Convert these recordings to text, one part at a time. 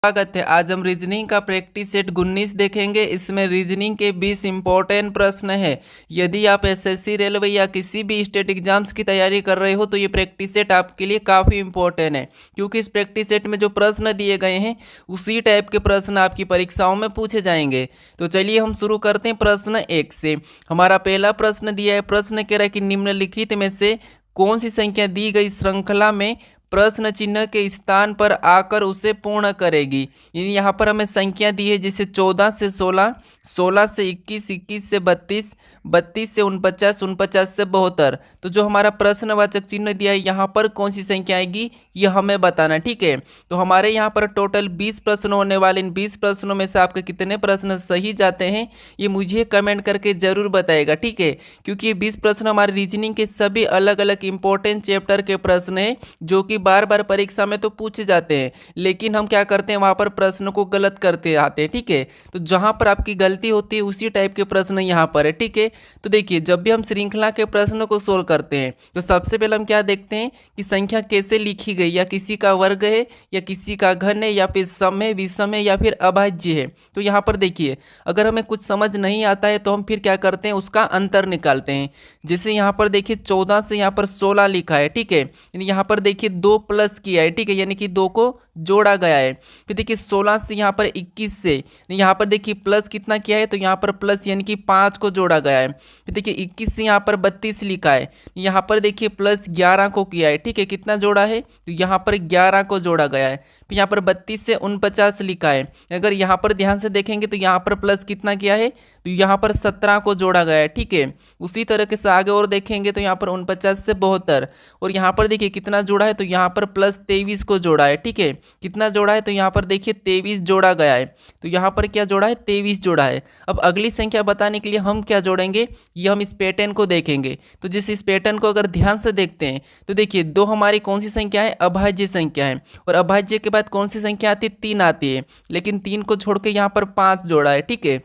स्वागत है। आज हम रीजनिंग का प्रैक्टिस सेट 19 देखेंगे। इसमें रीजनिंग के 20 इंपॉर्टेंट प्रश्न है। यदि आप एसएससी, रेलवे या किसी भी स्टेट एग्जाम्स की तैयारी कर रहे हो तो ये प्रैक्टिस सेट आपके लिए काफ़ी इंपॉर्टेंट है, क्योंकि इस प्रैक्टिस सेट में जो प्रश्न दिए गए हैं उसी टाइप के प्रश्न आपकी परीक्षाओं में पूछे जाएंगे। तो चलिए हम शुरू करते हैं प्रश्न 1 से। हमारा पहला प्रश्न दिया है। प्रश्न कह रहा है कि निम्नलिखित में से कौन सी संख्या दी गई श्रृंखला में प्रश्न चिन्ह के स्थान पर आकर उसे पूर्ण करेगी। यानी यहाँ पर हमें संख्या दी है, जैसे 14 से 16, 16 से 21, 21 से 32, 32 से 49, 49 से 72। तो जो हमारा प्रश्नवाचक चिन्ह दिया है यहाँ पर कौन सी संख्या आएगी ये हमें बताना, ठीक है। तो हमारे यहाँ पर टोटल 20 प्रश्न होने वाले। इन 20 प्रश्नों में से आपके कितने प्रश्न सही जाते हैं ये मुझे कमेंट करके जरूर बताएगा, ठीक है। क्योंकि ये 20 प्रश्न हमारे रीजनिंग के सभी अलग अलग इंपॉर्टेंट चैप्टर के प्रश्न हैं, जो कि बार बार परीक्षा में तो पूछे जाते हैं, लेकिन हम क्या करते हैं वहां पर प्रश्न को गलत करते आते हैं, ठीक है। तो जहां पर आपकी गलती होती है उसी टाइप के प्रश्न यहां पर है, ठीक है। तो देखिए, जब भी हम श्रृंखला के प्रश्नों को सोल्व करते हैं तो सबसे पहले हम क्या देखते हैं कि संख्या कैसे लिखी गई, या किसी का वर्ग है या किसी का घन है या फिर सम है, विषम है या फिर अभाज्य है। तो यहाँ पर देखिए, अगर हमें कुछ समझ नहीं आता है तो हम फिर क्या करते हैं उसका अंतर निकालते हैं। जैसे यहाँ पर देखिए 14 से यहाँ पर 16 लिखा है, ठीक है। यानी यहाँ पर देखिए 2 प्लस किया है, ठीक है, यानी कि 2 को जोड़ा गया है। फिर देखिए 16 से यहाँ पर 21 से यहाँ पर देखिए प्लस कितना किया है, तो यहाँ पर प्लस यानी कि 5 को जोड़ा गया है। फिर देखिए 21 से यहाँ पर 32 लिखा है, यहाँ पर देखिए प्लस 11 को किया है, ठीक है। कितना जोड़ा है, तो यहाँ पर 11 को जोड़ा गया है। फिर यहाँ पर 32 से 49 लिखा है, अगर यहाँ पर ध्यान से देखेंगे तो यहाँ पर प्लस कितना किया है, तो यहाँ पर 17 को जोड़ा गया है, ठीक है। उसी तरह से आगे और देखेंगे तो यहाँ पर 49 से 72, और यहाँ पर देखिए कितना जोड़ा है, तो यहाँ पर प्लस 23 को जोड़ा है, ठीक है। कितना जोड़ा है, तो यहाँ पर देखिए 23 जोड़ा गया है। तो यहाँ पर क्या जोड़ा है, 23 जोड़ा है। अब अगली संख्या बताने के लिए हम क्या जोड़ेंगे, ये हम इस पैटर्न को देखेंगे। तो जिस इस पैटर्न को अगर ध्यान से देखते हैं तो देखिए 2 हमारी कौन सी संख्या है, अभाज्य संख्या है, और अभाज्य के बाद कौन सी संख्या आती है, 3 आती है, लेकिन 3 को छोड़ के यहाँ पर 5 जोड़ा है, ठीक है।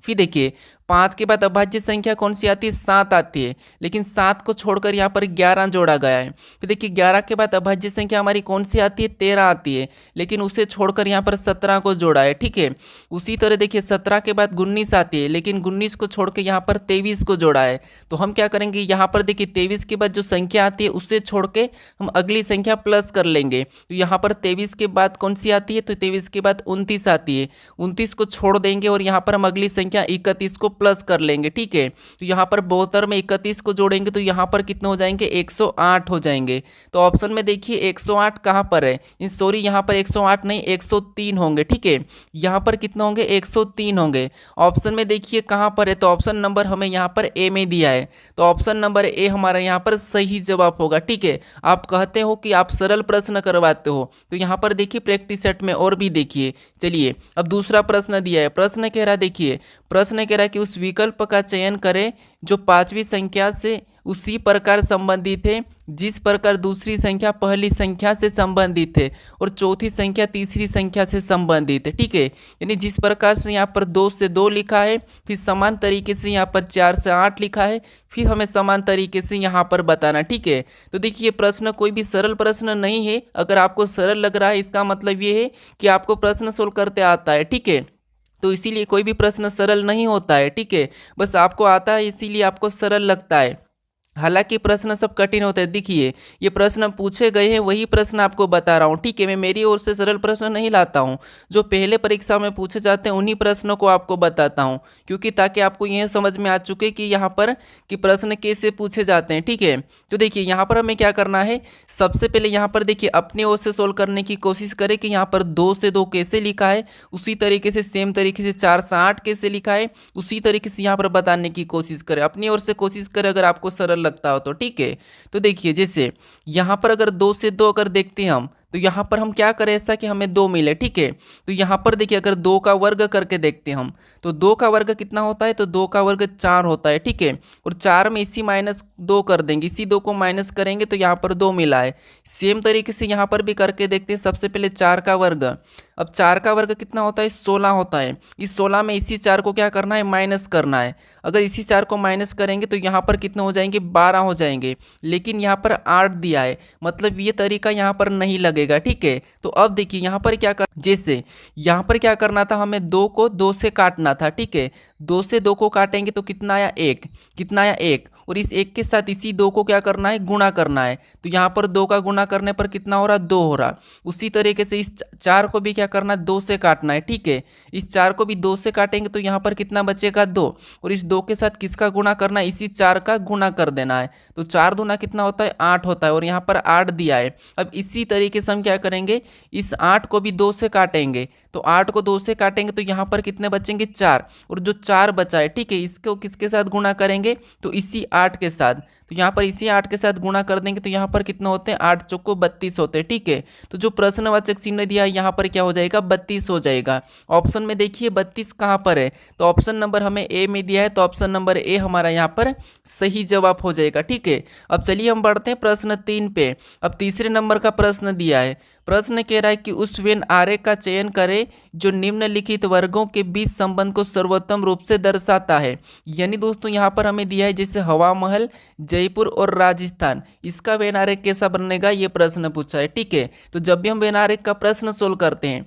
फिर देखिए 5 के बाद अभाज्य संख्या कौन सी आती है, 7 आती है, लेकिन 7 को छोड़कर यहाँ पर 11 जोड़ा गया है। फिर देखिए 11 के बाद अभाज्य संख्या हमारी कौन सी आती है, 13 आती है, लेकिन उसे छोड़कर यहाँ पर 17 को जोड़ा है, ठीक है। उसी तरह देखिए 17 के बाद 19 आती है, लेकिन 19 को छोड़ के यहाँ पर 23 को जोड़ा है। तो हम क्या करेंगे, यहाँ पर देखिए 23 के बाद जो संख्या आती है उससे छोड़ के हम अगली संख्या प्लस कर लेंगे। तो यहाँ पर 23 के बाद कौन सी आती है, तो 23 के बाद 29 आती है, 29 को छोड़ देंगे और यहाँ पर हम अगली संख्या 31 को प्लस कर लेंगे, ठीक है। तो यहाँ पर 72 में 31 को जोड़ेंगे तो यहाँ पर कितने हो जाएंगे, 108 हो जाएंगे। तो ऑप्शन में देखिए 108 कहाँ पर है, इन सॉरी यहाँ पर 108 नहीं 103 होंगे, ठीक है। यहाँ पर कितने होंगे, 103 होंगे। ऑप्शन में देखिए कहाँ पर है, तो ऑप्शन नंबर हमें यहाँ पर ए में दिया है, तो ऑप्शन नंबर ए हमारा यहाँ पर सही जवाब होगा, ठीक है। आप कहते हो कि आप सरल प्रश्न करवाते हो, तो यहाँ पर देखिए प्रैक्टिस सेट में और भी देखिए। चलिए अब दूसरा प्रश्न दिया है। प्रश्न कह रहा है, देखिए प्रश्न कह रहा है कि उस विकल्प का चयन करें जो 5वीं संख्या से उसी प्रकार संबंधित है जिस प्रकार दूसरी संख्या पहली संख्या से संबंधित है और चौथी संख्या तीसरी संख्या से संबंधित है, ठीक है। यानी जिस प्रकार से यहाँ पर 2 से 2 लिखा है, फिर समान तरीके से यहाँ पर 4 से 8 लिखा है, फिर हमें समान तरीके से यहाँ पर बताना, ठीक है। तो देखिए प्रश्न कोई भी सरल प्रश्न नहीं है। अगर आपको सरल लग रहा है इसका मतलब ये है कि आपको प्रश्न सोल्व करते आता है, ठीक है। तो इसीलिए कोई भी प्रश्न सरल नहीं होता है, ठीक है। बस आपको आता है इसीलिए आपको सरल लगता है, हालांकि प्रश्न सब कठिन होते हैं। देखिए ये प्रश्न पूछे गए हैं वही प्रश्न आपको बता रहा हूँ, ठीक है। मैं मेरी ओर से सरल प्रश्न नहीं लाता हूँ, जो पहले परीक्षा में पूछे जाते हैं उन्हीं प्रश्नों को आपको बताता हूँ, क्योंकि ताकि आपको यह समझ में आ चुके कि यहाँ पर कि प्रश्न कैसे पूछे जाते हैं, ठीक है। तो देखिए यहाँ पर हमें क्या करना है, सबसे पहले यहाँ पर देखिए अपनी ओर से सोल्व करने की कोशिश करें कि यहाँ पर 2 से 2 कैसे लिखा है, उसी तरीके से सेम तरीके से 4 से 8 कैसे लिखा है, उसी तरीके से यहाँ पर बताने की कोशिश करें, अपनी ओर से कोशिश करें अगर आपको सरल लगता हो तो, ठीक है। तो देखिए जैसे यहां पर अगर 2 से 2 अगर देखते हैं हम, तो यहाँ पर हम क्या करें ऐसा कि हमें 2 मिले, ठीक है। तो यहाँ पर देखिए अगर 2 का वर्ग करके देखते हैं हम, तो 2 का वर्ग कितना होता है, तो 2 का वर्ग 4 होता है, ठीक है। और 4 में इसी -2 कर देंगे, इसी 2 को माइनस करेंगे तो यहाँ पर 2 मिला है। सेम तरीके से यहाँ पर भी करके देखते हैं। सबसे पहले 4 का वर्ग, अब 4 का वर्ग कितना होता है, 16 होता है। इस 16 में इसी 4 को क्या करना है, माइनस करना है। अगर इसी 4 को माइनस करेंगे तो यहाँ पर कितने हो जाएंगे, 12 हो जाएंगे, लेकिन यहाँ पर 8 दिया है, मतलब ये तरीका यहाँ पर नहीं लगेगा। लगेगा, ठीक है। तो अब देखिए यहाँ पर क्या कर, जैसे यहाँ पर क्या करना था, हमें 2 को 2 से काटना था, ठीक है। 2 से 2 को काटेंगे तो कितना आया 1, कितना आया 1, और इस 1 के साथ इसी 2 को क्या करना है, गुणा करना है। तो यहाँ पर 2 का गुणा करने पर कितना हो रहा, 2 हो रहा। उसी तरीके से इस 4 को भी क्या करना है, 2 से काटना है, ठीक है। इस 4 को भी 2 से काटेंगे तो यहाँ पर कितना बचेगा, 2, और इस 2 के साथ किसका गुणा करना है, इसी 4 का गुणा कर देना है। तो 4 दूना कितना होता है, 8 होता है, और यहाँ पर 8 दिया है। अब इसी तरीके से हम क्या करेंगे, इस 8 को भी 2 से काटेंगे। तो 8 को 2 से काटेंगे तो यहाँ पर कितने बचेंगे, 4, और जो 4 बचा है, ठीक है, इसको किसके साथ गुणा करेंगे, तो इसी 8 के साथ। तो यहाँ पर इसी 8 के साथ गुणा कर देंगे तो यहाँ पर कितने होते हैं, 8 चौको 32 होते हैं, ठीक है। तो जो प्रश्नवाचक चिन्ह दिया है यहाँ पर क्या हो जाएगा, 32 हो जाएगा। ऑप्शन में देखिए 32 कहाँ पर है, तो ऑप्शन नंबर हमें ए में दिया है, तो ऑप्शन नंबर ए हमारा यहाँ पर सही जवाब हो जाएगा, ठीक है। अब चलिए हम बढ़ते हैं प्रश्न 3 पे। अब तीसरे नंबर का प्रश्न दिया है। प्रश्न कह रहा है कि उस वेन आरेख का चयन करें जो निम्नलिखित वर्गों के बीच संबंध को सर्वोत्तम रूप से दर्शाता है। यानी दोस्तों यहाँ पर हमें दिया है जैसे हवा महल, जयपुर और राजस्थान, इसका वेन आरेख कैसा बनेगा, ये प्रश्न पूछा है, ठीक है। तो जब भी हम वेन आरेख का प्रश्न सोल्व करते हैं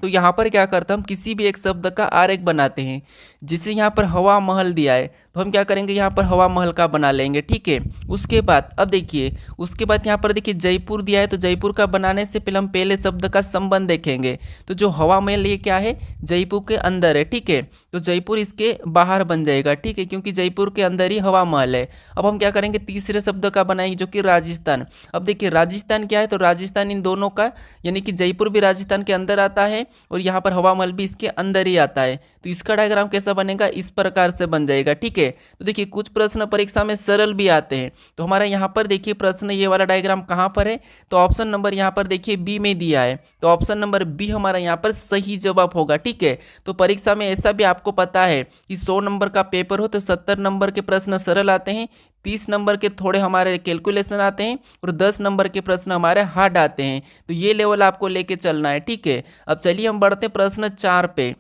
तो यहाँ पर क्या करते हैं, हम किसी भी एक शब्द का आरेख बनाते हैं। जिसे यहाँ पर हवा महल दिया है तो हम क्या करेंगे, यहाँ पर हवा महल का बना लेंगे, ठीक है। उसके बाद अब देखिए, उसके बाद यहाँ पर देखिए जयपुर दिया है, तो जयपुर का बनाने से पहले हम पहले शब्द का संबंध देखेंगे। तो जो हवा महल ये क्या है, जयपुर के अंदर है, ठीक है। तो जयपुर इसके बाहर बन जाएगा, ठीक है, क्योंकि जयपुर के अंदर ही हवा महल है। अब हम क्या करेंगे, तीसरे शब्द का बनाएंगे जो कि राजस्थान। अब देखिए राजस्थान क्या है, तो राजस्थान इन दोनों का, यानी कि जयपुर भी राजस्थान के अंदर आता है और यहाँ पर हवा महल भी इसके अंदर ही आता है। तो इसका डायग्राम कैसा बनेगा, इस प्रकार से बन जाएगा, ठीक है। तो देखिए कुछ प्रश्न परीक्षा में सरल भी आते हैं। तो हमारा यहाँ पर देखिए प्रश्न ये वाला डायग्राम कहाँ पर है, तो ऑप्शन नंबर यहाँ पर देखिए बी में दिया है। तो ऑप्शन नंबर बी हमारा यहाँ पर सही जवाब होगा, ठीक है। तो परीक्षा में ऐसा भी आपको पता है कि 100 नंबर का पेपर हो तो 70 नंबर के प्रश्न सरल आते हैं, 30 नंबर के थोड़े हमारे कैलकुलेशन आते हैं, और 10 नंबर के प्रश्न हमारे हार्ड आते हैं। तो ये लेवल आपको लेके चलना है, ठीक है। अब चलिए हम बढ़ते हैं प्रश्न 4 पे।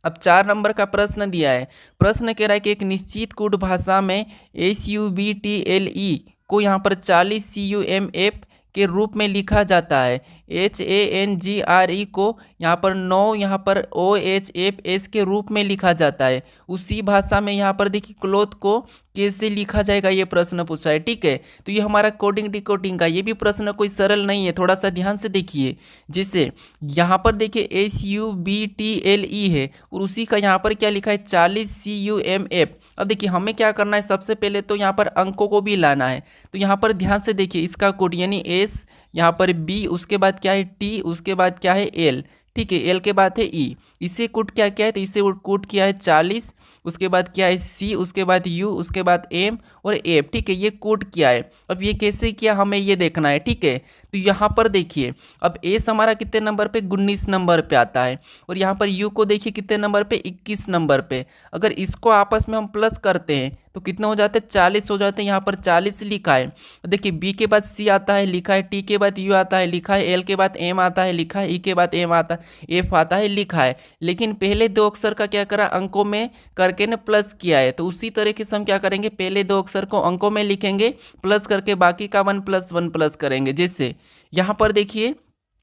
अब 4 नंबर का प्रश्न दिया है। प्रश्न कह रहा है कि एक निश्चित कूट भाषा में SUBTLE को यहाँ पर 40 CUMF के रूप में लिखा जाता है। HANGRE को यहाँ पर 9 यहाँ पर OHFS के रूप में लिखा जाता है। उसी भाषा में यहाँ पर देखिए क्लोथ को कैसे लिखा जाएगा, ये प्रश्न पूछा है, ठीक है। तो ये हमारा कोडिंग डिकोडिंग का, ये भी प्रश्न कोई सरल नहीं है, थोड़ा सा ध्यान से देखिए। जैसे यहाँ पर देखिए SUBTLE है और उसी का यहाँ पर क्या लिखा है 40 CUMF। अब देखिए हमें क्या करना है, सबसे पहले तो यहाँ पर अंकों को भी लाना है। तो यहाँ पर ध्यान से देखिए इसका कोड यानी S, यहाँ पर B, उसके बाद क्या है T, उसके बाद क्या है L, ठीक है। L के बाद है E। इसे कोड क्या क्या है, तो इसे कोड किया है 40, उसके बाद क्या है C, उसके बाद U, उसके बाद M और F, ठीक है। ये कोड किया है। अब ये कैसे किया हमें ये देखना है, ठीक है। तो यहाँ पर देखिए अब एस हमारा कितने नंबर पे, 19 नंबर पे आता है, और यहाँ पर U को देखिए कितने नंबर पे, 21 नंबर पे। अगर इसको आपस में हम प्लस करते हैं तो कितने हो जाते हैं, 40 हो जाते हैं। यहाँ पर 40 लिखा है। देखिए B के बाद C आता है लिखा है, T के बाद U आता है लिखा है, L के बाद M आता है लिखा है, E के बाद M आता है, F आता है लिखा है। लेकिन पहले 2 अक्षर का क्या करा, अंकों में करके ने प्लस किया है। तो उसी तरीके से हम क्या करेंगे, पहले 2 अक्षर को अंकों में लिखेंगे, प्लस करके बाकी का 1 + 1 प्लस करेंगे। जैसे यहाँ पर देखिए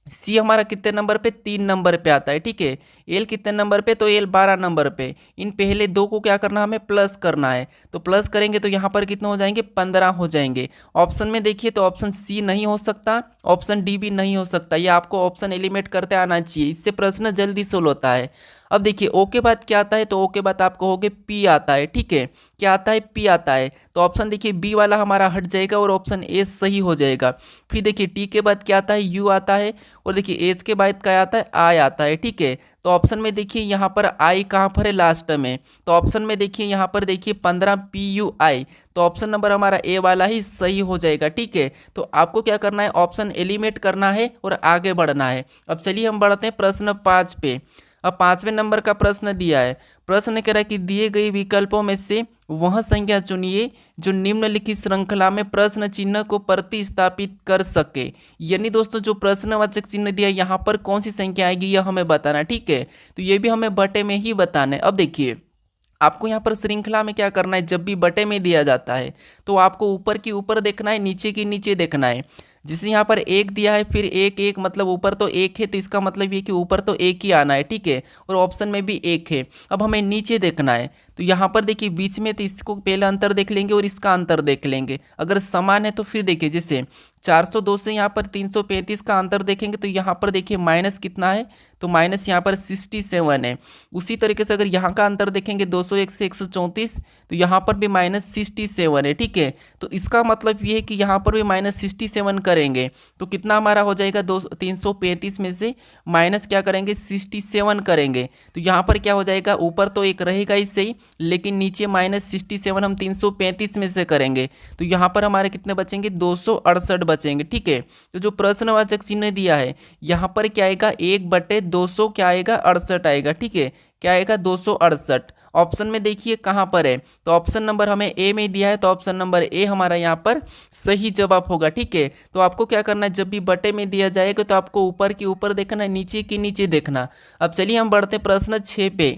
सी हमारा कितने नंबर पे, 3 नंबर पे आता है, ठीक है। एल कितने नंबर पे, तो एल 12 नंबर पे। इन पहले 2 को क्या करना, हमें प्लस करना है। तो प्लस करेंगे तो यहाँ पर कितने हो जाएंगे, 15 हो जाएंगे। ऑप्शन में देखिए तो ऑप्शन सी नहीं हो सकता, ऑप्शन डी भी नहीं हो सकता। ये आपको ऑप्शन एलिमिनेट करते आना चाहिए, इससे प्रश्न जल्दी सोल्व होता है। अब देखिए ओ के बाद क्या आता है, तो ओ के बाद आपको होगे पी आता है, ठीक है। क्या आता है, पी आता है। तो ऑप्शन देखिए बी वाला हमारा हट जाएगा और ऑप्शन ए सही हो जाएगा। फिर देखिए टी के बाद क्या आता है, यू आता है, और देखिए एच के बाद क्या आता है, आई आता है, ठीक है। तो ऑप्शन में देखिए यहाँ पर आई कहाँ पर है, लास्ट में। तो ऑप्शन में देखिए यहाँ पर देखिए 15 PUI। तो ऑप्शन नंबर हमारा ए वाला ही सही हो जाएगा, ठीक है। तो आपको क्या करना है, ऑप्शन एलिमिनेट करना है और आगे बढ़ना है। अब चलिए हम बढ़ते हैं प्रश्न 5 पे। अब 5वें नंबर का प्रश्न दिया है। प्रश्न कह रहा है कि दिए गए विकल्पों में से वह संख्या चुनिए जो निम्नलिखित श्रृंखला में प्रश्न चिन्ह को प्रतिस्थापित कर सके। यानी दोस्तों जो प्रश्नवाचक चिन्ह दिया है यहाँ पर कौन सी संख्या आएगी यह हमें बताना, ठीक है। तो ये भी हमें बटे में ही बताना है। अब देखिए आपको यहाँ पर श्रृंखला में क्या करना है, जब भी बटे में दिया जाता है तो आपको ऊपर की ऊपर देखना है, नीचे की नीचे देखना है। जैसे यहाँ पर एक दिया है, फिर एक एक मतलब ऊपर तो एक है, तो इसका मतलब ये कि ऊपर तो एक ही आना है, ठीक है। और ऑप्शन में भी एक है। अब हमें नीचे देखना है, तो यहाँ पर देखिए बीच में, तो इसको पहले अंतर देख लेंगे और इसका अंतर देख लेंगे। अगर समान है तो फिर देखिए जैसे 402 से यहाँ पर 335 का अंतर देखेंगे, तो यहाँ पर देखिए माइनस कितना है, तो माइनस यहाँ पर 67 है। उसी तरीके से अगर यहाँ का अंतर देखेंगे 201 से 134, तो यहाँ पर भी माइनस 67 है, ठीक है। तो इसका मतलब ये है कि यहाँ पर भी माइनस 67 करेंगे तो कितना हमारा हो जाएगा, 335 में से माइनस क्या करेंगे, 67 करेंगे, तो यहाँ पर क्या हो जाएगा, ऊपर तो एक रहेगा ही सही, लेकिन नीचे माइनस 67 हम 335 में से करेंगे, तो यहाँ पर हमारे कितने बचेंगे, 268 बचेंगे, ठीक है। तो जो प्रश्नवाचक चिन्ह दिया है यहाँ पर क्या आएगा, 1/200 क्या आएगा, 68 आएगा, ठीक है। क्या आएगा, 268। ऑप्शन में देखिए कहाँ पर है, तो ऑप्शन नंबर हमें ए में दिया है, तो ऑप्शन नंबर ए हमारा यहाँ पर सही जवाब होगा, ठीक है। तो आपको क्या करना है, जब भी बटे में दिया जाएगा तो आपको ऊपर के ऊपर देखना है, नीचे के नीचे देखना। अब चलिए हम बढ़ते हैं प्रश्न 6 पे।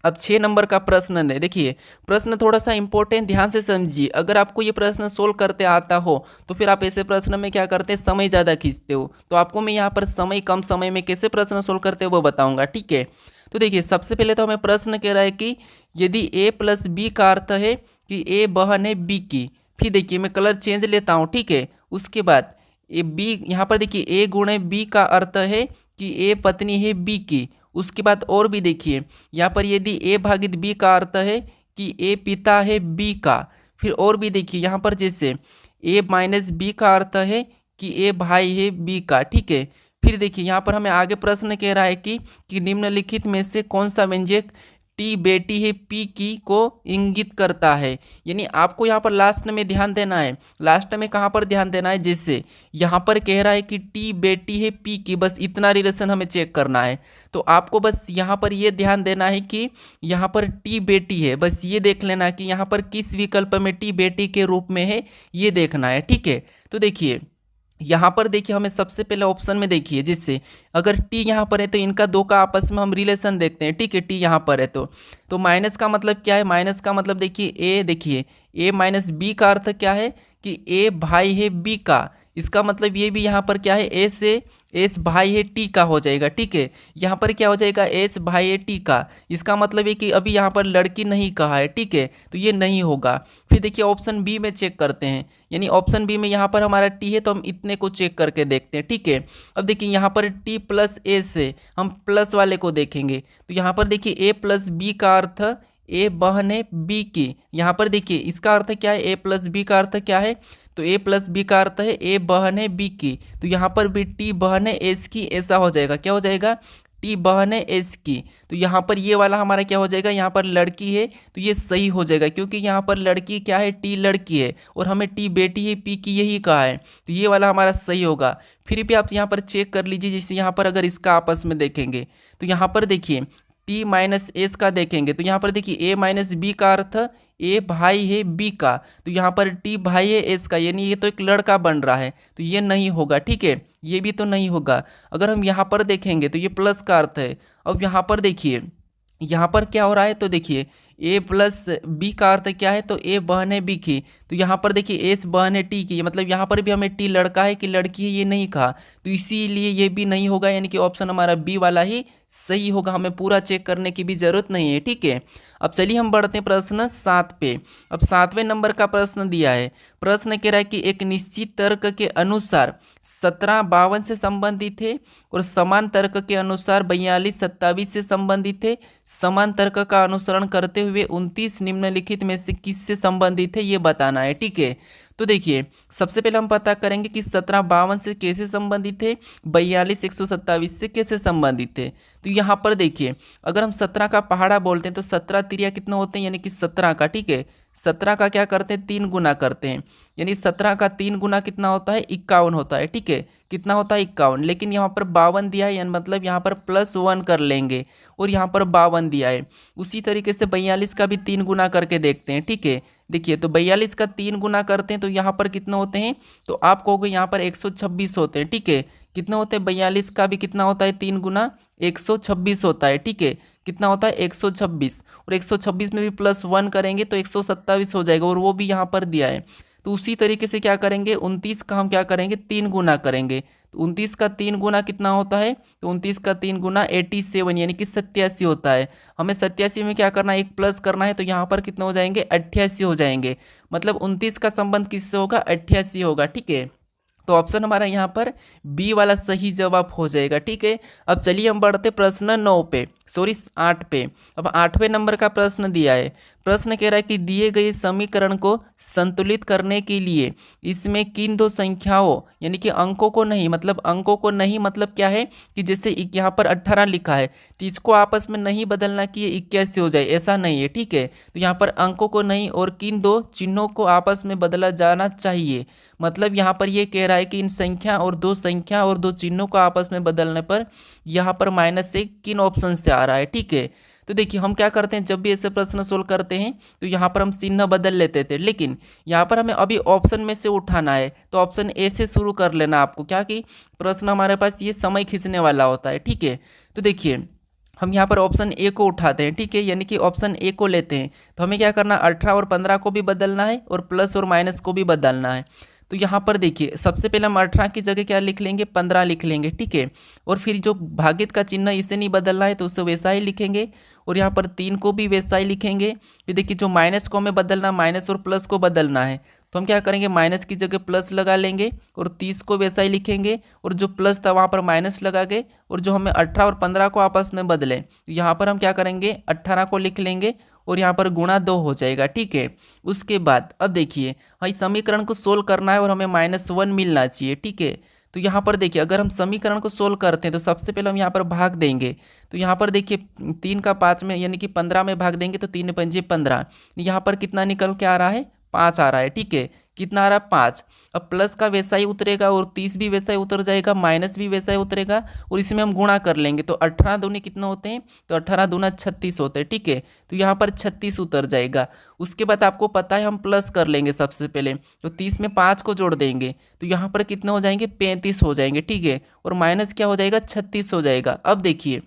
अब 6 नंबर का प्रश्न है, देखिए प्रश्न थोड़ा सा इंपॉर्टेंट, ध्यान से समझिए। अगर आपको ये प्रश्न सोल्व करते आता हो तो फिर आप ऐसे प्रश्न में क्या करते हैं, समय ज़्यादा खींचते हो। तो आपको मैं यहाँ पर समय कम समय में कैसे प्रश्न सोल्व करते हो वो बताऊँगा, ठीक है। तो देखिए सबसे पहले तो हमें प्रश्न कह रहा है कि यदि a प्लस बी का अर्थ है कि a बहन है b की, फिर देखिए मैं कलर चेंज लेता हूँ, ठीक है। उसके बाद ए बी, यहाँ पर देखिए a गुणे b का अर्थ है कि a पत्नी है b की। उसके बाद और भी देखिए यहाँ पर यदि a भागित b का अर्थ है कि a पिता है b का। फिर और भी देखिए यहाँ पर जैसे a माइनस बी का अर्थ है कि a भाई है b का, ठीक है। फिर देखिए यहाँ पर हमें आगे प्रश्न कह रहा है कि निम्नलिखित में से कौन सा व्यंजक टी बेटी है पी की को इंगित करता है। यानी आपको यहाँ पर लास्ट में ध्यान देना है। लास्ट में कहाँ पर ध्यान देना है, जैसे यहाँ पर कह रहा है कि टी बेटी है पी की, बस इतना रिलेशन हमें चेक करना है। तो आपको बस यहाँ पर ये ध्यान देना है कि यहाँ पर टी बेटी है, बस ये देख लेना कि यहाँ पर किस विकल्प में टी बेटी के रूप में है, ये देखना है, ठीक है। तो देखिए यहाँ पर देखिए हमें सबसे पहले ऑप्शन में देखिए, जिससे अगर टी यहाँ पर है तो इनका दो का आपस में हम रिलेशन देखते हैं, ठीक है। टी यहाँ पर है तो माइनस का मतलब क्या है, माइनस का मतलब देखिए ए, देखिए ए माइनस बी का अर्थ क्या है कि ए भाई है बी का। इसका मतलब ये भी यहाँ पर क्या है, ए से एस भाई है टी का हो जाएगा, ठीक है। यहाँ पर क्या हो जाएगा, एस भाई है टी का। इसका मतलब है कि अभी यहाँ पर लड़की नहीं कहा है, ठीक है, तो ये नहीं होगा। फिर देखिए ऑप्शन बी में चेक करते हैं, यानी ऑप्शन बी में यहाँ पर हमारा टी है तो हम इतने को चेक करके देखते हैं, ठीक है। अब देखिए यहाँ पर टी प्लस ए से हम प्लस वाले को देखेंगे, तो यहाँ पर देखिए ए प्लस बी का अर्थ ए बहन है बी की। यहाँ पर देखिए इसका अर्थ क्या है, ए प्लस बी का अर्थ क्या है, तो ए प्लस बी का अर्थ है ए बहन है बी की। तो यहाँ पर भी टी बहन है एस की, ऐसा हो जाएगा, क्या हो जाएगा, टी बहन है एस की। तो यहाँ पर ये वाला हमारा क्या हो जाएगा, यहाँ पर लड़की है तो ये सही हो जाएगा, क्योंकि यहाँ पर लड़की क्या है, टी लड़की है, और हमें टी बेटी है पी की, यही कहा है, तो ये वाला हमारा सही होगा। फिर भी आप यहाँ पर चेक कर लीजिए, जैसे यहाँ पर अगर इसका आपस में देखेंगे तो यहाँ पर देखिए टी माइनस एस का देखेंगे, तो यहाँ पर देखिए ए माइनस बी का अर्थ ए भाई है बी का, तो यहाँ पर टी भाई है एस का, यानी ये तो एक लड़का बन रहा है, तो ये नहीं होगा, ठीक है, ये भी तो नहीं होगा। अगर हम यहाँ पर देखेंगे तो ये प्लस का अर्थ है। अब यहाँ पर देखिए यहाँ पर क्या हो रहा है, तो देखिए ए प्लस बी का अर्थ क्या है, तो ए बहन है बी की। तो यहाँ पर देखिए एस बहन है टी की, मतलब यहाँ पर भी हमें टी लड़का है कि लड़की है ये नहीं कहा, तो इसीलिए ये भी नहीं होगा, यानी कि ऑप्शन हमारा बी वाला ही सही होगा। हमें पूरा चेक करने की भी जरूरत नहीं है, ठीक है। अब चलिए हम बढ़ते हैं प्रश्न 7 पे। अब 7वें नंबर का प्रश्न दिया है। प्रश्न कह रहा है कि एक निश्चित तर्क के अनुसार 17 52 से संबंधित है और समान तर्क के अनुसार 42 27 से संबंधित है। समान तर्क का अनुसरण करते हुए 29 निम्नलिखित में से किससे संबंधित है, ये बताना है, ठीक है। तो देखिए सबसे पहले हम पता करेंगे कि 17 52 से कैसे संबंधित है, 42 127 से कैसे संबंधित है। तो यहाँ पर देखिए अगर हम 17 का पहाड़ा बोलते हैं तो 17 तिरिया कितना होते हैं, यानी कि 17 का, ठीक है। 17 का क्या करते हैं, 3 गुना करते हैं, यानी 17 का 3 गुना कितना होता है, 51 होता है, ठीक है। कितना होता है, 51। लेकिन यहाँ पर 52 दिया है, यानी मतलब यहाँ पर +1 कर लेंगे और यहाँ पर 52 दिया है। उसी तरीके से 42 का भी 3 गुना करके देखते हैं, ठीक है। देखिए तो 42 का 3 गुना करते हैं तो यहाँ पर कितना होते हैं, तो आप कहोगे यहाँ पर 126 होते हैं, ठीक है। कितना होते हैं, 42 का भी कितना होता है, 3 गुना 126 होता है, ठीक है। कितना होता है, 126, और 126 में भी +1 करेंगे तो 127 हो जाएगा, और वो भी यहाँ पर दिया है। तो उसी तरीके से क्या करेंगे, 29 का हम क्या करेंगे 3 गुना करेंगे। तो 29 का 3 गुना कितना होता है, तो 29 का 3 गुना 87 यानी कि 87 होता है। हमें 87 में क्या करना है, एक प्लस करना है, तो यहाँ पर कितने हो जाएंगे 88 हो जाएंगे। मतलब 29 का संबंध किससे होगा, 88 होगा। ठीक है, तो ऑप्शन हमारा यहाँ पर बी वाला सही जवाब हो जाएगा। ठीक है, अब चलिए हम बढ़ते प्रश्न 9 पे, सॉरी 8 पे। अब 8वें नंबर का प्रश्न दिया है। प्रश्न कह रहा है कि दिए गए समीकरण को संतुलित करने के लिए इसमें किन दो संख्याओं यानी कि अंकों को नहीं, मतलब अंकों को नहीं मतलब क्या है कि जैसे यहाँ पर 18 लिखा है तो इसको आपस में नहीं बदलना कि ये 81 हो जाए, ऐसा नहीं है। ठीक है, तो यहाँ पर अंकों को नहीं और किन दो चिन्हों को आपस में बदला जाना चाहिए। मतलब यहाँ पर ये कह रहा है कि इन संख्या और दो चिन्हों को आपस में बदलने पर यहाँ पर माइनस से किन ऑप्शन से आ रहा है। ठीक है, तो देखिए हम क्या करते हैं, जब भी ऐसे प्रश्न सोल्व करते हैं तो यहाँ पर हम चिन्ह बदल लेते थे, लेकिन यहाँ पर हमें अभी ऑप्शन में से उठाना है तो ऑप्शन ए से शुरू कर लेना आपको, क्या कि प्रश्न हमारे पास ये समय खींचने वाला होता है। ठीक है, तो देखिए हम यहाँ पर ऑप्शन ए को उठाते हैं। ठीक है, यानी कि ऑप्शन ए को लेते हैं तो हमें क्या करना, 18 और 15 को भी बदलना है और प्लस और माइनस को भी बदलना है। तो यहाँ पर देखिए सबसे पहले हम 18 की जगह क्या लिख लेंगे, 15 लिख लेंगे। ठीक है, और फिर जो भागित का चिन्ह इसे नहीं बदलना है तो उसे वैसा ही लिखेंगे और यहाँ पर 3 को भी वैसा ही लिखेंगे। फिर देखिए जो माइनस को हमें बदलना, माइनस और प्लस को बदलना है तो हम क्या करेंगे, माइनस की जगह प्लस लगा लेंगे और 30 को वैसा ही लिखेंगे और जो प्लस था वहाँ पर माइनस लगा के, और जो हमें 18 और 15 को आपस में बदले तो यहाँ पर हम क्या करेंगे 18 को लिख लेंगे और यहाँ पर गुणा 2 हो जाएगा। ठीक है, उसके बाद अब देखिए हाँ इस समीकरण को सोल्व करना है और हमें -1 मिलना चाहिए। ठीक है, तो यहाँ पर देखिए अगर हम समीकरण को सोल्व करते हैं तो सबसे पहले हम यहाँ पर भाग देंगे। तो यहाँ पर देखिए 3 का 5 में यानी कि 15 में भाग देंगे तो 3 पंजे 15, यहाँ पर कितना निकल के आ रहा है 5 आ रहा है। ठीक है, कितना आ रहा है 5। अब प्लस का वैसा ही उतरेगा और 30 भी वैसा ही उतर जाएगा, माइनस भी वैसा ही उतरेगा और इसमें हम गुणा कर लेंगे तो 18 दूनी कितना होते हैं, तो 18 दूना 36 होते हैं। ठीक है, तो यहाँ पर 36 उतर जाएगा। उसके बाद आपको पता है हम प्लस कर लेंगे सबसे पहले, तो 30 में 5 को जोड़ देंगे तो यहाँ पर कितने हो जाएंगे 35 हो जाएंगे। ठीक है, और माइनस क्या हो जाएगा 36 हो जाएगा। अब देखिए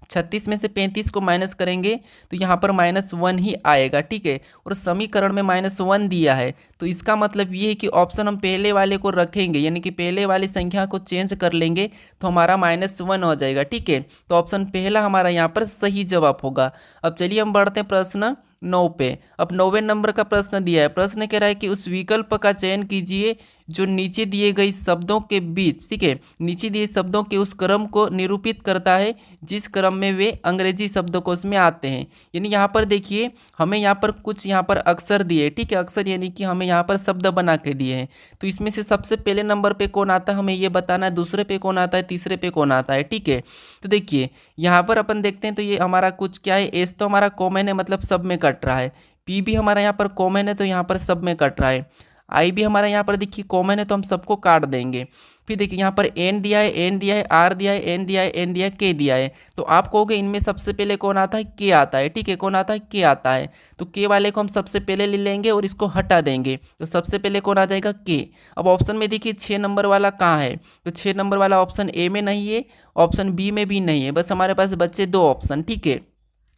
36 में से 35 को माइनस करेंगे तो यहाँ पर -1 ही आएगा। ठीक है, और समीकरण में -1 दिया है तो इसका मतलब ये है कि ऑप्शन हम पहले वाले को रखेंगे, यानी कि पहले वाली संख्या को चेंज कर लेंगे तो हमारा -1 हो जाएगा। ठीक है, तो ऑप्शन पहला हमारा यहाँ पर सही जवाब होगा। अब चलिए हम बढ़ते हैं प्रश्न 9 पे। अब 9वें नंबर का प्रश्न दिया है। प्रश्न कह रहा है कि उस विकल्प का चयन कीजिए जो नीचे दिए गए शब्दों के बीच, ठीक है, नीचे दिए शब्दों के उस क्रम को निरूपित करता है जिस क्रम में वे अंग्रेजी शब्दकोश में आते हैं। यानी यहाँ पर देखिए हमें यहाँ पर कुछ यहाँ पर अक्षर दिए, ठीक है, अक्षर यानी कि हमें यहाँ पर शब्द बना के दिए हैं। तो इसमें से सबसे पहले नंबर पे कौन आता है हमें ये बताना है, दूसरे पे कौन आता है, तीसरे पे कौन आता है। ठीक है, तो देखिए यहाँ पर अपन देखते हैं तो ये हमारा कुछ क्या है, एस तो हमारा कॉमन है मतलब सब में कट रहा है, पी भी हमारा यहाँ पर कॉमन है तो यहाँ पर सब में कट रहा है, आई भी हमारा यहाँ पर देखिए कॉमन है तो हम सबको काट देंगे। फिर देखिए यहाँ पर एन दिया है, एन दिया है, आर दिया है, एन दिया है, एन दिया है, के दिया है। तो आप कहोगे इनमें सबसे पहले कौन आता है, के आता है। ठीक है, कौन आता है, के आता है। तो के वाले को हम सबसे पहले ले लेंगे और इसको हटा देंगे तो सबसे पहले कौन आ जाएगा, के। अब ऑप्शन में देखिए 6 नंबर वाला कहाँ है, तो 6 नंबर वाला ऑप्शन ए में नहीं है, ऑप्शन बी में भी नहीं है, बस हमारे पास बचे 2 ऑप्शन। ठीक है,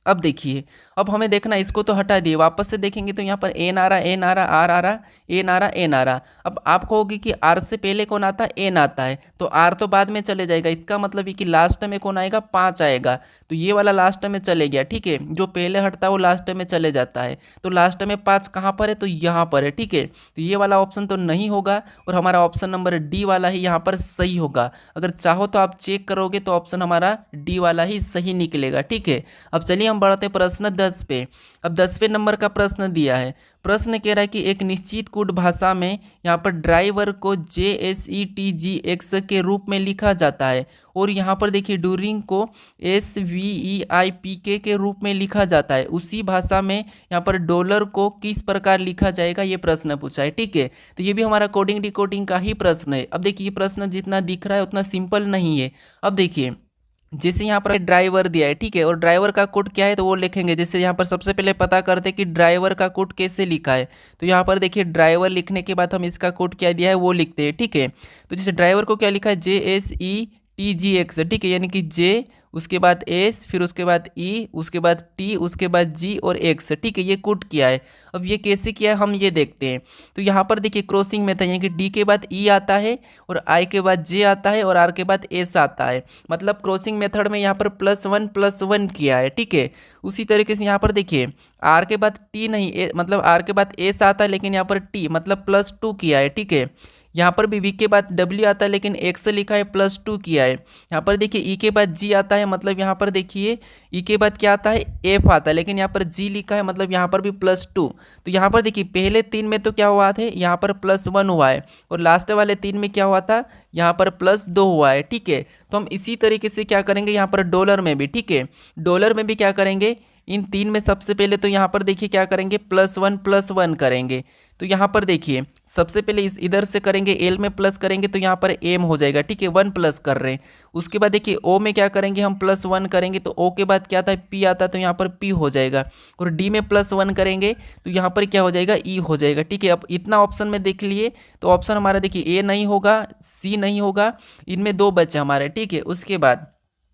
अब देखिए अब हमें देखना, इसको तो हटा दिए, वापस से देखेंगे तो यहाँ पर एन आ रहा, एन आ रहा, आर आ रहा, एन आ रहा, एन आ रहा। अब आप कहोगे कि आर से पहले कौन आता है, एन आता है, तो आर तो बाद में चले जाएगा, इसका मतलब है कि लास्ट में कौन आएगा, 5 आएगा। तो ये वाला लास्ट में चले गया। ठीक है, जो पहले हटता है वो लास्ट में चले जाता है, तो लास्ट में 5 कहाँ पर है, तो यहाँ पर है। ठीक है, तो ये वाला ऑप्शन तो नहीं होगा और हमारा ऑप्शन नंबर डी वाला ही यहाँ पर सही होगा। अगर चाहो तो आप चेक करोगे तो ऑप्शन हमारा डी वाला ही सही निकलेगा। ठीक है, अब चलिए हम बढ़ते प्रश्न 10 पे। अब 10वें नंबर का प्रश्न दिया है। प्रश्न कह रहा है कि एक निश्चित कोड भाषा में यहाँ पर ड्राइवर को JSETGX के रूप में लिखा जाता है और यहाँ पर देखिए ड्यूरिंग को SVEIPK के रूप में लिखा जाता है। उसी भाषा में यहाँ पर डॉलर को किस प्रकार लिखा जाएगा, ये प्रश्न पूछा है। ठीक है, तो ये भी हमारा कोडिंग डिकोडिंग का ही प्रश्न है। अब देखिए ये प्रश्न जितना दिख रहा है उतना सिंपल नहीं है। अब देखिए जैसे यहाँ पर ड्राइवर दिया है, ठीक है, और ड्राइवर का कोड क्या है तो वो लिखेंगे। जैसे यहाँ पर सबसे पहले पता करते हैं कि ड्राइवर का कोड कैसे लिखा है, तो यहाँ पर देखिए ड्राइवर लिखने के बाद हम इसका कोड क्या दिया है वो लिखते हैं। ठीक है, तो जैसे ड्राइवर को क्या लिखा है, JSETGX, ठीक है, यानी कि जे उसके बाद एस, फिर उसके बाद ई, उसके बाद टी, उसके बाद जी और एक्स। ठीक है, ये कुट किया है। अब ये कैसे किया है हम ये देखते हैं। तो यहाँ पर देखिए क्रॉसिंग मेथड, यानी कि डी के बाद ई आता है और आई के बाद जे आता है और आर के बाद एस आता है। मतलब क्रॉसिंग मेथड में यहाँ पर प्लस वन किया है। ठीक है, उसी तरीके से यहाँ पर देखिए आर के बाद टी नहीं, मतलब आर के बाद एस आता है लेकिन यहाँ पर टी मतलब +2 किया है। ठीक है, यहाँ पर भी वी के बाद डब्ल्यू आता है लेकिन एक्स लिखा है +2 किया है। यहाँ पर देखिए ई के बाद जी आता है, मतलब यहाँ पर देखिए ई के बाद क्या आता है एफ आता है, लेकिन यहाँ पर जी लिखा है मतलब यहाँ पर भी +2। तो यहाँ पर देखिए पहले 3 में तो क्या हुआ था, यहाँ पर +1 हुआ है और लास्ट वाले 3 में क्या हुआ था, यहाँ पर +2 हुआ है। ठीक है, तो हम इसी तरीके से क्या करेंगे यहाँ पर डॉलर में भी। ठीक है, डॉलर में भी क्या करेंगे, इन 3 में सबसे पहले तो यहाँ पर देखिए क्या करेंगे +1 करेंगे। तो यहाँ पर देखिए सबसे पहले इस इधर से करेंगे, एल में प्लस करेंगे तो यहाँ पर एम हो जाएगा। ठीक है, 1 प्लस कर रहे हैं। उसके बाद देखिए ओ में क्या करेंगे हम +1 करेंगे तो ओ के बाद क्या आता है पी आता है तो यहाँ पर पी हो जाएगा। और डी में +1 करेंगे तो यहाँ पर क्या हो जाएगा ई हो जाएगा। ठीक है, अब इतना ऑप्शन में देख लिए तो ऑप्शन हमारा देखिए ए नहीं होगा, सी नहीं होगा, इनमें 2 बचे हमारे। ठीक है, उसके बाद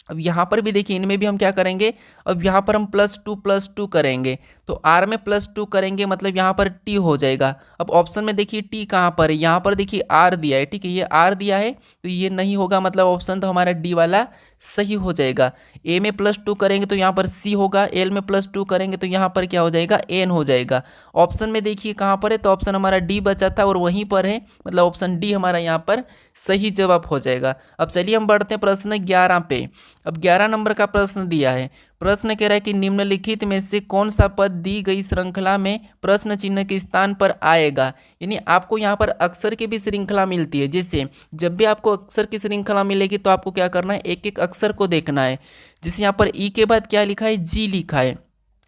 अब यहाँ पर भी देखिए इनमें भी हम क्या करेंगे, अब यहाँ पर हम +2 करेंगे तो आर में +2 करेंगे मतलब यहाँ पर टी हो जाएगा। अब ऑप्शन में देखिए टी कहाँ पर है, यहाँ पर देखिए आर दिया है। ठीक है, ये आर दिया है तो ये नहीं होगा, मतलब ऑप्शन तो हमारा डी वाला सही हो जाएगा। ए में +2 करेंगे तो यहाँ पर सी होगा, एल में +2 करेंगे तो यहाँ पर क्या हो जाएगा एन हो जाएगा। ऑप्शन में देखिए कहाँ पर है, तो ऑप्शन हमारा डी बचा था और वहीं पर है, मतलब ऑप्शन डी हमारा यहाँ पर सही जवाब हो जाएगा। अब चलिए हम बढ़ते हैं प्रश्न 11 पे। अब 11 नंबर का प्रश्न दिया है। प्रश्न कह रहा है कि निम्नलिखित में से कौन सा पद दी गई श्रृंखला में प्रश्न चिन्ह के स्थान पर आएगा। यानी आपको यहाँ पर अक्षर की भी श्रृंखला मिलती है। जैसे जब भी आपको अक्षर की श्रृंखला मिलेगी तो आपको क्या करना है, एक एक अक्षर को देखना है। जैसे यहाँ पर ई के बाद क्या लिखा है, जी लिखा है,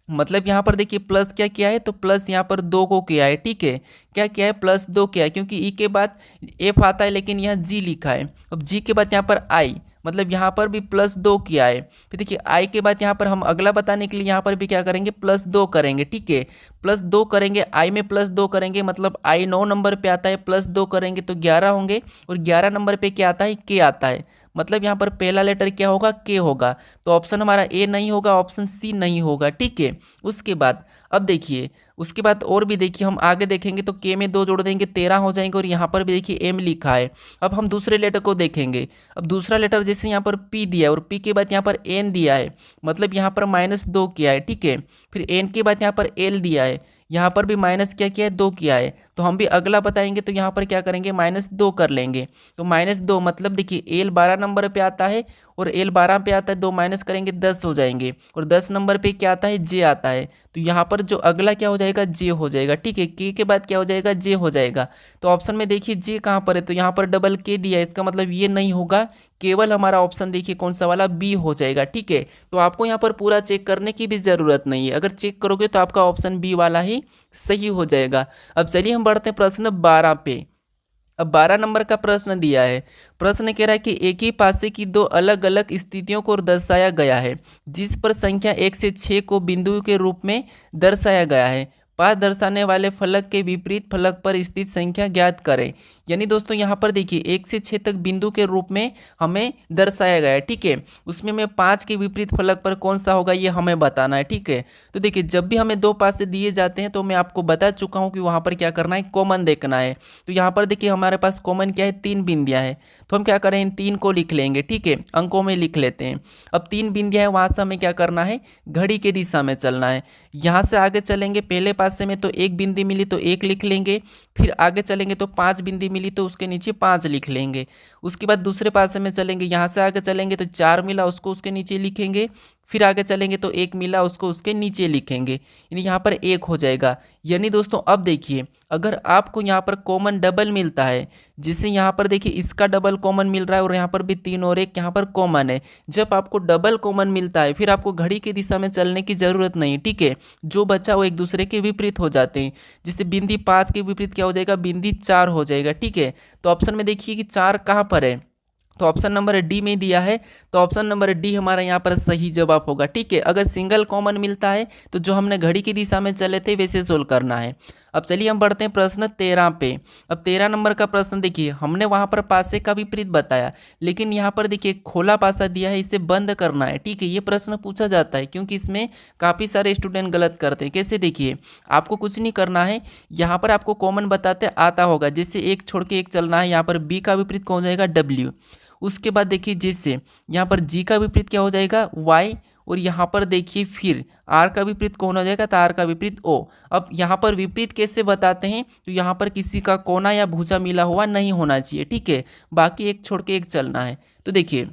मतलब यहाँ पर देखिए प्लस क्या किया है, तो प्लस यहाँ पर 2 को किया है। ठीक है, क्या किया है +2 किया है, क्योंकि ई के बाद एफ आता है लेकिन यहाँ जी लिखा है। अब जी के बाद यहाँ पर आई, मतलब यहाँ पर भी +2 किया है। फिर देखिए आई के बाद यहाँ पर हम अगला बताने के लिए यहाँ पर भी क्या करेंगे +2 करेंगे। ठीक है, +2 करेंगे, आई में +2 करेंगे, मतलब आई 9 नंबर पे आता है, +2 करेंगे तो 11 होंगे और 11 नंबर पे क्या आता है के आता है, मतलब यहाँ पर पहला लेटर क्या होगा के होगा। तो ऑप्शन हमारा ए नहीं होगा, ऑप्शन सी नहीं होगा। ठीक है, उसके बाद अब देखिए उसके बाद और भी देखिए हम आगे देखेंगे तो के में 2 जोड़ देंगे 13 हो जाएंगे और यहाँ पर भी देखिए एम लिखा है। अब हम दूसरे लेटर को देखेंगे। अब दूसरा लेटर जैसे यहाँ पर पी दिया है और पी के बाद यहाँ पर एन दिया है, मतलब यहाँ पर -2 किया है। ठीक है, फिर एन के बाद यहाँ पर एल दिया है, यहाँ पर भी माइनस क्या किया है 2 किया है। तो हम भी अगला बताएंगे तो यहाँ पर क्या करेंगे -2 कर लेंगे। तो -2 मतलब देखिए एल 12 नंबर पे आता है और एल 12 पे आता है, 2 माइनस करेंगे 10 हो जाएंगे और 10 नंबर पे क्या आता है जे आता है। तो यहाँ पर जो अगला क्या हो जाएगा जे हो जाएगा। ठीक है, के बाद क्या हो जाएगा जे हो जाएगा। तो ऑप्शन में देखिए जे कहाँ पर है, तो यहाँ पर डबल के दिया है, इसका मतलब ये नहीं होगा, केवल हमारा ऑप्शन देखिए कौन सा वाला बी हो जाएगा। ठीक है, तो आपको यहाँ पर पूरा चेक करने की भी ज़रूरत नहीं है, अगर चेक करोगे तो आपका ऑप्शन बी वाला ही सही हो जाएगा। अब चलिए हम बढ़ते हैं प्रश्न 12 पे। अब 12 नंबर का प्रश्न दिया है। प्रश्न कह रहा है कि एक ही पासे की 2 अलग अलग स्थितियों को दर्शाया गया है, जिस पर संख्या 1 से 6 को बिंदु के रूप में दर्शाया गया है। पास दर्शाने वाले फलक के विपरीत फलक पर स्थित संख्या ज्ञात करें। यानी दोस्तों यहाँ पर देखिए 1 से 6 तक बिंदु के रूप में हमें दर्शाया गया है। ठीक है, उसमें में 5 के विपरीत फलक पर कौन सा होगा ये हमें बताना है। ठीक है, तो देखिए जब भी हमें 2 पासे दिए जाते हैं तो मैं आपको बता चुका हूँ कि वहाँ पर क्या करना है, कॉमन देखना है। तो यहाँ पर देखिए हमारे पास कॉमन क्या है, 3 बिंदियाँ हैं, तो हम क्या करें इन 3 को लिख लेंगे। ठीक है, अंकों में लिख लेते हैं। अब 3 बिंदियाँ हैं, वहाँ से हमें क्या करना है, घड़ी के दिशा में चलना है। यहाँ से आगे चलेंगे, पहले पासे में तो 1 बिंदी मिली तो 1 लिख लेंगे, फिर आगे चलेंगे तो 5 बिंदी मिली तो उसके नीचे 5 लिख लेंगे। उसके बाद दूसरे पासे में चलेंगे, यहाँ से आगे चलेंगे तो 4 मिला उसको उसके नीचे लिखेंगे, फिर आगे चलेंगे तो 1 मिला उसको उसके नीचे लिखेंगे, यानी यहाँ पर 1 हो जाएगा। यानी दोस्तों अब देखिए अगर आपको यहाँ पर कॉमन डबल मिलता है, जिससे यहाँ पर देखिए इसका डबल कॉमन मिल रहा है और यहाँ पर भी 3 और 1 यहाँ पर कॉमन है। जब आपको डबल कॉमन मिलता है फिर आपको घड़ी की दिशा में चलने की ज़रूरत नहीं। ठीक है, जो बचा वो एक दूसरे के विपरीत हो जाते हैं। जिससे बिंदी 5 के विपरीत क्या हो जाएगा, बिंदी 4 हो जाएगा। ठीक है, तो ऑप्शन में देखिए कि 4 कहाँ पर है, तो ऑप्शन नंबर डी में दिया है, तो ऑप्शन नंबर डी हमारा यहाँ पर सही जवाब होगा। ठीक है, अगर सिंगल कॉमन मिलता है तो जो हमने घड़ी की दिशा में चले थे वैसे सोल्व करना है। अब चलिए हम बढ़ते हैं प्रश्न 13 पे। अब 13 नंबर का प्रश्न देखिए, हमने वहाँ पर पासे का विपरीत बताया, लेकिन यहाँ पर देखिए खोला पासा दिया है, इसे बंद करना है। ठीक है, ये प्रश्न पूछा जाता है क्योंकि इसमें काफ़ी सारे स्टूडेंट गलत करते हैं। कैसे, देखिए आपको कुछ नहीं करना है, यहाँ पर आपको कॉमन बताते आता होगा, जैसे एक छोड़ के एक चलना है। यहाँ पर बी का विपरीत कौन हो जाएगा, डब्ल्यू। उसके बाद देखिए जिससे यहाँ पर जी का विपरीत क्या हो जाएगा, वाई। और यहाँ पर देखिए फिर आर का विपरीत कौन हो जाएगा, तो आर का विपरीत ओ। अब यहाँ पर विपरीत कैसे बताते हैं, तो यहाँ पर किसी का कोना या भुजा मिला हुआ नहीं होना चाहिए। ठीक है, बाकी एक छोड़ के एक चलना है। तो देखिए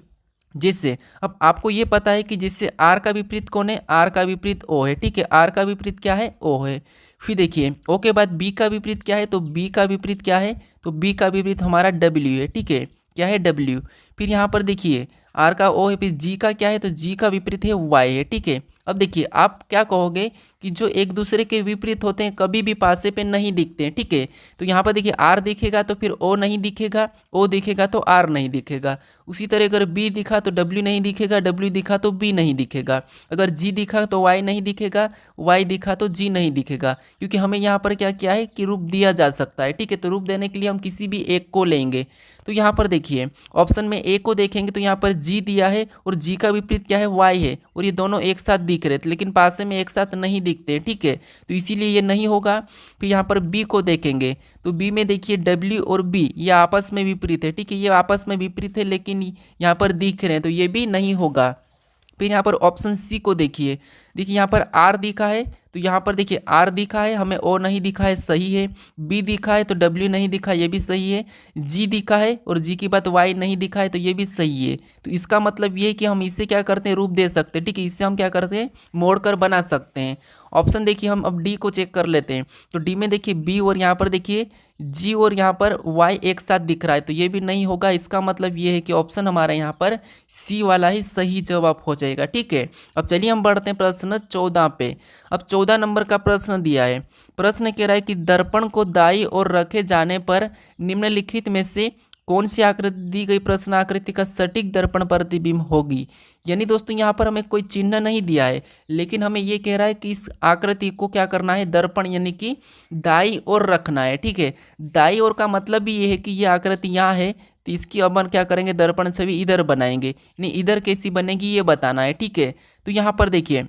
जिससे अब आपको ये पता है कि जिससे आर का विपरीत कौन है, आर का विपरीत ओ है। ठीक है, आर का विपरीत क्या है, ओ है। फिर देखिए ओ के बाद बी का विपरीत क्या है, तो बी का विपरीत क्या है, तो बी का विपरीत हमारा डब्ल्यू है। ठीक है, क्या है, डब्ल्यू। फिर यहाँ पर देखिए आर का ओ है, फिर जी का क्या है, तो जी का विपरीत है वाई है। ठीक है, अब देखिए आप क्या कहोगे कि जो एक दूसरे के विपरीत होते हैं कभी भी पासे पे नहीं दिखते हैं। ठीक है, तो यहाँ पर देखिए आर दिखेगा तो फिर ओ नहीं दिखेगा, ओ दिखेगा तो आर नहीं दिखेगा। उसी तरह अगर बी दिखा तो डब्ल्यू नहीं दिखेगा, डब्ल्यू दिखा तो बी नहीं दिखेगा। अगर जी दिखा तो वाई नहीं दिखेगा, वाई दिखा तो जी नहीं दिखेगा, क्योंकि हमें यहाँ पर क्या क्या है कि रूप दिया जा सकता है। ठीक है, तो रूप देने के लिए हम किसी भी एक को लेंगे। तो यहाँ पर देखिए ऑप्शन में ए को देखेंगे तो यहाँ पर जी दिया है और जी का विपरीत क्या है, वाई है, और ये दोनों एक साथ दिख रहे थे लेकिन पासे में एक साथ नहीं दिखते। ठीक है, तो इसीलिए ये नहीं होगा। फिर यहाँ पर बी को देखेंगे तो बी में देखिए डब्ल्यू और बी ये आपस में विपरीत है। ठीक है, ये आपस में विपरीत है लेकिन यहाँ पर दिख रहे हैं, तो ये भी नहीं होगा। फिर यहाँ पर ऑप्शन सी को देखिए, देखिए यहाँ पर आर दिखा है तो यहाँ पर देखिए आर दिखा है, हमें ओ नहीं दिखा है, सही है। बी दिखा है तो डब्ल्यू नहीं दिखा, ये भी सही है। जी दिखा है और जी की बात वाई नहीं दिखा है, तो ये भी सही है। तो इसका मतलब ये है कि हम इसे क्या करते हैं, रूप दे सकते हैं। ठीक है, इससे हम क्या करते हैं, मोड़ कर बना सकते हैं। ऑप्शन देखिए हम अब डी को चेक कर लेते हैं। तो डी में देखिए बी और यहाँ पर देखिए जी और यहाँ पर वाई एक साथ दिख रहा है, तो ये भी नहीं होगा। इसका मतलब ये है कि ऑप्शन हमारा यहाँ पर सी वाला ही सही जवाब हो जाएगा। ठीक है, अब चलिए हम बढ़ते हैं प्रश्न 14 पे। अब 14 नंबर का प्रश्न दिया है। प्रश्न कह रहा है कि दर्पण को दाईं ओर रखे जाने पर निम्नलिखित में से कौन सी आकृति दी गई प्रश्न आकृति का सटीक दर्पण प्रतिबिंब होगी। यानी दोस्तों यहाँ पर हमें कोई चिन्ह नहीं दिया है, लेकिन हमें ये कह रहा है कि इस आकृति को क्या करना है, दर्पण यानी कि दाईं ओर रखना है। ठीक है, दाईं ओर का मतलब भी ये है कि ये आकृति यहाँ है तो इसकी अपन क्या करेंगे, दर्पण छवि इधर बनाएंगे, यानी इधर कैसी बनेगी ये बताना है। ठीक है, तो यहाँ पर देखिए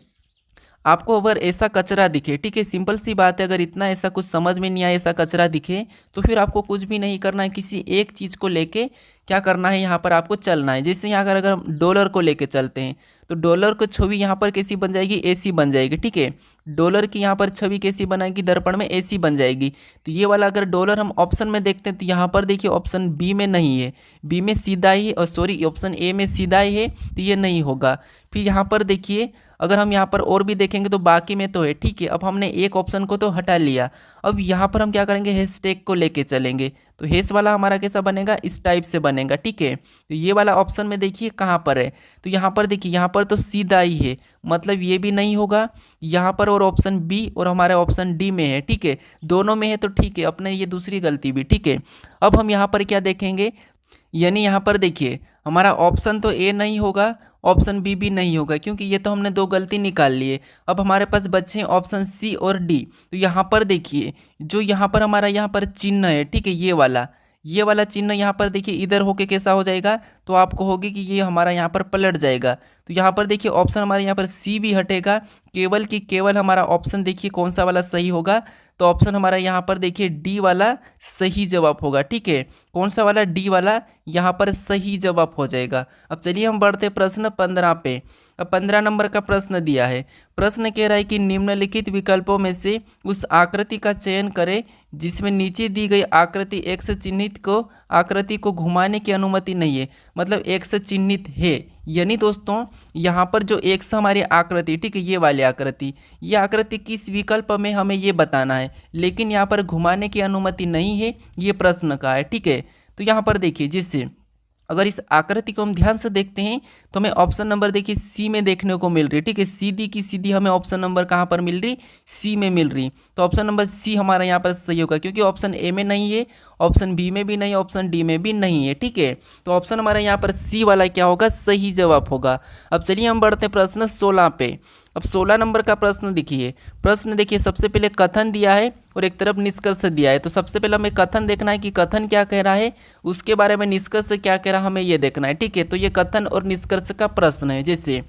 आपको अगर ऐसा कचरा दिखे, ठीक है, सिंपल सी बात है, अगर इतना ऐसा कुछ समझ में नहीं आए, ऐसा कचरा दिखे तो फिर आपको कुछ भी नहीं करना है, किसी एक चीज़ को लेके क्या करना है, यहाँ पर आपको चलना है। जैसे यहाँ अगर हम डॉलर को लेके चलते हैं तो डॉलर की छवि यहाँ पर कैसी बन जाएगी, ऐसी बन जाएगी। ठीक है, डॉलर की यहाँ पर छवि कैसी बनाएगी, दर्पण में ऐसी बन जाएगी। तो ये वाला अगर डॉलर हम ऑप्शन में देखते हैं तो यहाँ पर देखिए ऑप्शन बी में नहीं है, बी में सीधा ही, और सॉरी ऑप्शन ए में सीधा ही है, तो ये नहीं होगा। फिर यहाँ पर देखिए अगर हम यहाँ पर और भी देखेंगे तो बाकी में तो है। ठीक है, अब हमने एक ऑप्शन को तो हटा लिया, अब यहाँ पर हम क्या करेंगे, हैशटैग को लेके चलेंगे। तो हैश वाला हमारा कैसा बनेगा, इस टाइप से बनेगा। ठीक है, तो ये वाला ऑप्शन में देखिए कहाँ पर है, तो यहाँ पर देखिए यहाँ पर तो सीधा ही है, मतलब ये भी नहीं होगा यहाँ पर, और ऑप्शन बी और हमारा ऑप्शन डी में है। ठीक है, दोनों में है तो ठीक है, अपने ये दूसरी गलती भी। ठीक है, अब हम यहाँ पर क्या देखेंगे, यानी यहाँ पर देखिए हमारा ऑप्शन तो ए नहीं होगा, ऑप्शन बी भी नहीं होगा, क्योंकि ये तो हमने दो गलती निकाल लिए। अब हमारे पास बचे हैं ऑप्शन सी और डी। तो यहाँ पर देखिए जो यहाँ पर हमारा यहाँ पर चिन्ह है, ठीक है, ये वाला चिन्ह यहाँ पर देखिए इधर होके कैसा हो जाएगा, तो आपको होगी कि ये हमारा यहाँ पर पलट जाएगा। तो यहाँ पर देखिए ऑप्शन हमारे यहाँ पर सी भी हटेगा, केवल कि केवल हमारा ऑप्शन देखिए कौन सा वाला सही होगा, तो ऑप्शन हमारा यहाँ पर देखिए डी वाला सही जवाब होगा। ठीक है, कौन सा वाला, डी वाला यहाँ पर सही जवाब हो जाएगा। अब चलिए हम बढ़ते प्रश्न 15 पे। अब 15 नंबर का प्रश्न दिया है। प्रश्न कह रहा है कि निम्नलिखित विकल्पों में से उस आकृति का चयन करें जिसमें नीचे दी गई आकृति एक्स चिन्हित को आकृति को घुमाने की अनुमति नहीं है, मतलब एक्स चिन्हित है। यानी दोस्तों यहाँ पर जो एक्स हमारी आकृति, ठीक है, ये वाली आकृति, ये आकृति किस विकल्प में हमें ये बताना है, लेकिन यहाँ पर घुमाने की अनुमति नहीं है, ये प्रश्न का है। ठीक है, तो यहाँ पर देखिए जिससे अगर इस आकृति को हम ध्यान से देखते हैं तो हमें ऑप्शन नंबर देखिए सी में देखने को मिल रही है। ठीक है, सीधी की सीधी हमें ऑप्शन नंबर कहाँ पर मिल रही, सी में मिल रही। तो ऑप्शन नंबर सी हमारा यहाँ पर सही होगा, क्योंकि ऑप्शन ए में नहीं है, ऑप्शन बी में भी नहीं, ऑप्शन डी में भी नहीं है। ठीक है, तो ऑप्शन हमारा यहाँ पर सी वाला क्या होगा, सही जवाब होगा। अब चलिए हम बढ़ते हैं प्रश्न 16 पे। अब 16 नंबर का प्रश्न देखिए, प्रश्न देखिए सबसे पहले कथन दिया है और एक तरफ निष्कर्ष दिया है। तो सबसे पहले हमें कथन देखना है कि कथन क्या कह रहा है, उसके बारे में निष्कर्ष क्या कह रहा है हमें ये देखना है। ठीक है, तो ये कथन और निष्कर्ष का प्रश्न है। जैसे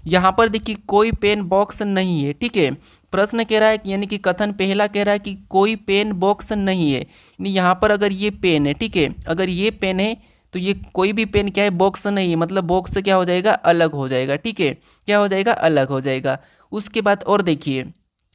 यहाँ पर देखिए कोई पेन बॉक्स नहीं है। ठीक है, प्रश्न कह रहा है यानी कि कथन पहला कह रहा है कि कोई पेन बॉक्स नहीं है, यानी यहाँ पर अगर ये पेन है, ठीक है, अगर ये पेन है तो ये कोई भी पेन क्या है, बॉक्स नहीं है, मतलब बॉक्स से क्या हो जाएगा, अलग हो जाएगा। ठीक है, क्या हो जाएगा, अलग हो जाएगा। उसके बाद और देखिए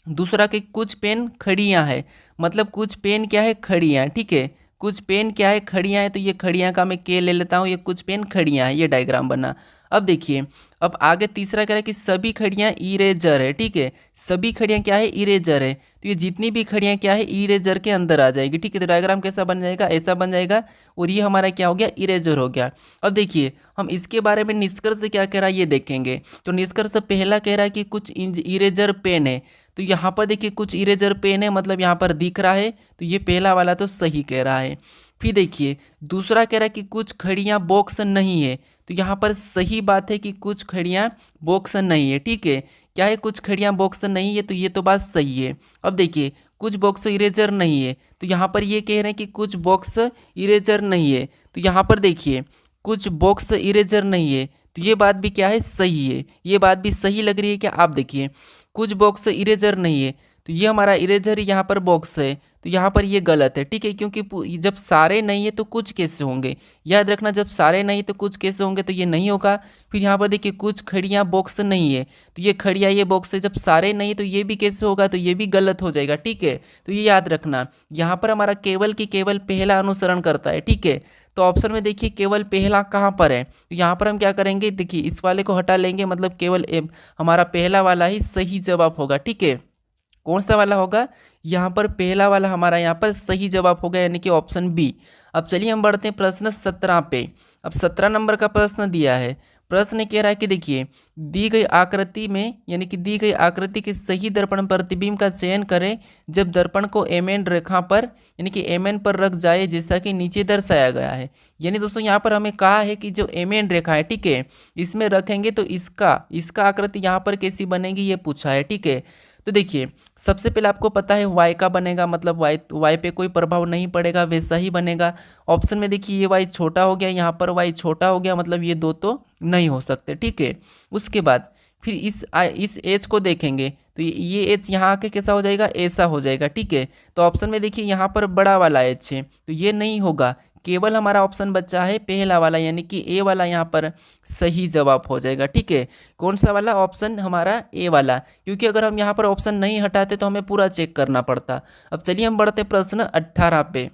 दूसरा कि कुछ पेन खड़ियाँ है, मतलब कुछ पेन क्या है, खड़ियाँ। ठीक है, कुछ पेन क्या है, खड़ियाँ है, तो ये खड़ियाँ का मैं के ले लेता हूँ, ये कुछ पेन खड़ियाँ है, ये डायग्राम बना। अब देखिए अब आगे तीसरा कह रहा है कि सभी खड़ियाँ इरेजर है। ठीक है, सभी खड़ियाँ क्या है, इरेजर है, तो ये जितनी भी खड़ियाँ क्या है, इरेजर के अंदर आ जाएगी। ठीक है, तो डायग्राम कैसा बन जाएगा, ऐसा बन जाएगा, और ये हमारा क्या हो गया, इरेजर हो गया। अब देखिए हम इसके बारे में निष्कर्ष क्या कह रहा है ये देखेंगे। तो निष्कर्ष पहला कह रहा है कि कुछ इरेजर पेन है, तो यहाँ पर देखिए कुछ इरेजर पेन है, मतलब यहाँ पर दिख रहा है, तो ये पहला वाला तो सही कह रहा है। फिर देखिए दूसरा कह रहा है कि कुछ खड़ियाँ बॉक्स नहीं है, तो यहाँ पर सही बात है कि कुछ खड़ियाँ बॉक्स नहीं है। ठीक है, क्या है, कुछ खड़ियाँ बॉक्स नहीं है, तो ये तो बात सही है। अब देखिए कुछ बॉक्स इरेजर नहीं है, तो यहाँ पर ये कह रहे हैं कि कुछ बॉक्स इरेजर नहीं है, तो यहाँ पर देखिए कुछ बॉक्स इरेजर नहीं है, तो ये बात भी क्या है, सही है, ये बात भी सही लग रही है। क्या आप देखिए कुछ बॉक्स इरेजर नहीं है, तो ये हमारा इरेजर यहाँ पर बॉक्स है, तो यहाँ पर ये गलत है। ठीक है, क्योंकि जब सारे नहीं है तो कुछ कैसे होंगे, याद रखना, जब सारे नहीं तो कुछ कैसे होंगे, तो ये नहीं होगा। फिर यहाँ पर देखिए कुछ खड़ियाँ बॉक्स नहीं है, तो ये खड़ियाँ ये बॉक्स है, जब सारे नहीं है तो ये भी कैसे होगा, तो ये भी गलत हो जाएगा। ठीक है, तो ये याद रखना, यहाँ पर हमारा केवल की केवल पहला अनुसरण करता है। ठीक है, तो ऑप्शन में देखिए केवल पहला कहाँ पर है, तो यहाँ पर हम क्या करेंगे, देखिए इस वाले को हटा लेंगे, मतलब केवल हमारा पहला वाला ही सही जवाब होगा। ठीक है, कौन सा वाला होगा, यहाँ पर पहला वाला हमारा यहाँ पर सही जवाब होगा, यानी कि ऑप्शन बी। अब चलिए हम बढ़ते हैं प्रश्न 17 पे। अब 17 नंबर का प्रश्न दिया है, प्रश्न कह रहा है कि देखिए दी गई आकृति में, यानी कि दी गई आकृति के सही दर्पण प्रतिबिंब का चयन करें जब दर्पण को एमएन रेखा पर, यानी कि एमएन पर रख जाए, जैसा कि नीचे दर्शाया गया है। यानी दोस्तों यहाँ पर हमें कहा है कि जो एमएन रेखा है, ठीक है, इसमें रखेंगे तो इसका आकृति यहाँ पर कैसी बनेगी, ये पूछा है। ठीक है, तो देखिए सबसे पहले आपको पता है वाई का बनेगा, मतलब वाई पे कोई प्रभाव नहीं पड़ेगा, वैसा ही बनेगा। ऑप्शन में देखिए ये वाई छोटा हो गया, यहाँ पर वाई छोटा हो गया, मतलब ये दो तो नहीं हो सकते। ठीक है, उसके बाद फिर इस एच को देखेंगे तो ये एच यहाँ आके कैसा हो जाएगा, ऐसा हो जाएगा। ठीक है, तो ऑप्शन में देखिए यहाँ पर बड़ा वाला एच है, तो ये नहीं होगा, केवल हमारा ऑप्शन बचा है पहला वाला, यानी कि ए वाला यहाँ पर सही जवाब हो जाएगा। ठीक है, कौन सा वाला, ऑप्शन हमारा ए वाला, क्योंकि अगर हम यहाँ पर ऑप्शन नहीं हटाते तो हमें पूरा चेक करना पड़ता। अब चलिए हम बढ़ते प्रश्न 18 पे।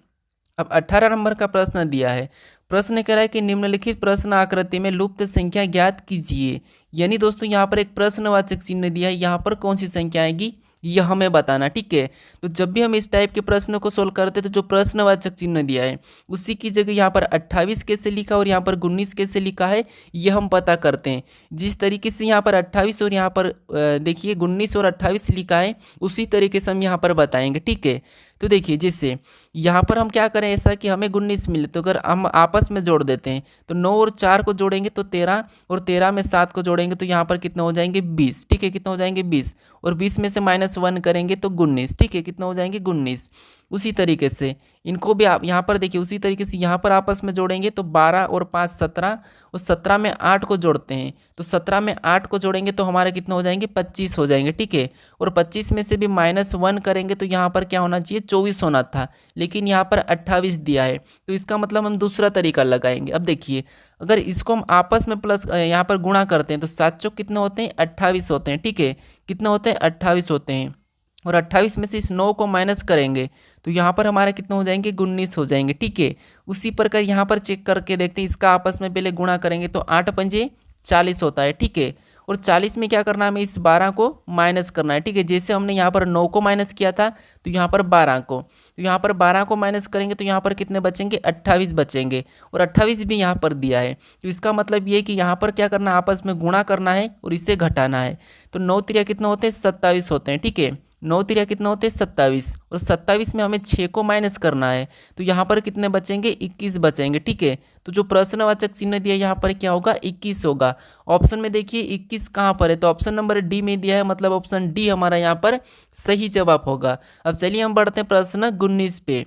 अब 18 नंबर का प्रश्न दिया है, प्रश्न कह रहा है कि निम्नलिखित प्रश्न आकृति में लुप्त संख्या ज्ञात कीजिए। यानी दोस्तों यहाँ पर एक प्रश्नवाचक चिन्ह दिया है, यहाँ पर कौन सी संख्या आएगी यह हमें बताना। ठीक है, तो जब भी हम इस टाइप के प्रश्नों को सोल्व करते हैं तो जो प्रश्नवाचक चिन्ह दिया है उसी की जगह यहाँ पर 28 कैसे लिखा और यहाँ पर 19 कैसे लिखा है ये हम पता करते हैं। जिस तरीके से यहाँ पर 28 और यहाँ पर देखिए 19 और 28 लिखा है उसी तरीके से हम यहाँ पर बताएंगे। ठीक है, तो देखिए जैसे यहाँ पर हम क्या करें ऐसा कि हमें 19 मिले, तो अगर हम आपस में जोड़ देते हैं तो 9 और 4 को जोड़ेंगे तो 13, और 13 में 7 को जोड़ेंगे तो यहाँ पर कितने हो जाएंगे 20। ठीक है, कितने हो जाएंगे 20, और 20 में से -1 करेंगे तो 19। ठीक है, कितने हो जाएंगे 19। उसी तरीके से इनको भी आप यहाँ पर देखिए उसी तरीके से यहाँ पर आपस में जोड़ेंगे तो 12 और 5 17, और 17 में 8 को जोड़ते हैं तो 17 में 8 को जोड़ेंगे तो हमारे कितने हो जाएंगे 25 हो जाएंगे। ठीक है, और 25 में से भी -1 करेंगे तो यहाँ पर क्या होना चाहिए 24 होना था, लेकिन यहाँ पर 28 दिया है, तो इसका मतलब हम दूसरा तरीका लगाएंगे। अब देखिए अगर इसको हम आपस में प्लस यहाँ पर गुणा करते हैं तो 7 चौक कितने होते हैं 28 होते हैं। ठीक है, कितने होते हैं 28 होते हैं, और 28 में से इस 9 को माइनस करेंगे तो यहाँ पर हमारे कितने हो जाएंगे 19 हो जाएंगे। ठीक है, उसी प्रकार यहाँ पर चेक करके देखते हैं, इसका आपस में पहले गुणा करेंगे तो 8 पंजे 40 होता है। ठीक है, और 40 में क्या करना है हमें इस 12 को माइनस करना है। ठीक है, जैसे हमने यहाँ पर 9 को माइनस किया था तो यहाँ पर 12 को, तो यहाँ पर 12 को माइनस करेंगे तो यहाँ पर कितने बचेंगे 28 बचेंगे, और 28 भी यहाँ पर दिया है, तो इसका मतलब ये कि यहाँ पर क्या करना है आपस में गुणा करना है और इससे घटाना है। तो 9 3 कितने होते हैं 27 होते हैं। ठीक है, 9 तिरिया कितना होते हैं 27, और 27 में हमें 6 को माइनस करना है, तो यहाँ पर कितने बचेंगे 21 बचेंगे। ठीक है, तो जो प्रश्नवाचक चिन्ह दिया यहाँ पर क्या होगा 21 होगा। ऑप्शन में देखिए 21 कहाँ पर है, तो ऑप्शन नंबर डी में दिया है, मतलब ऑप्शन डी हमारा यहाँ पर सही जवाब होगा। अब चलिए हम बढ़ते हैं प्रश्न 19 पे।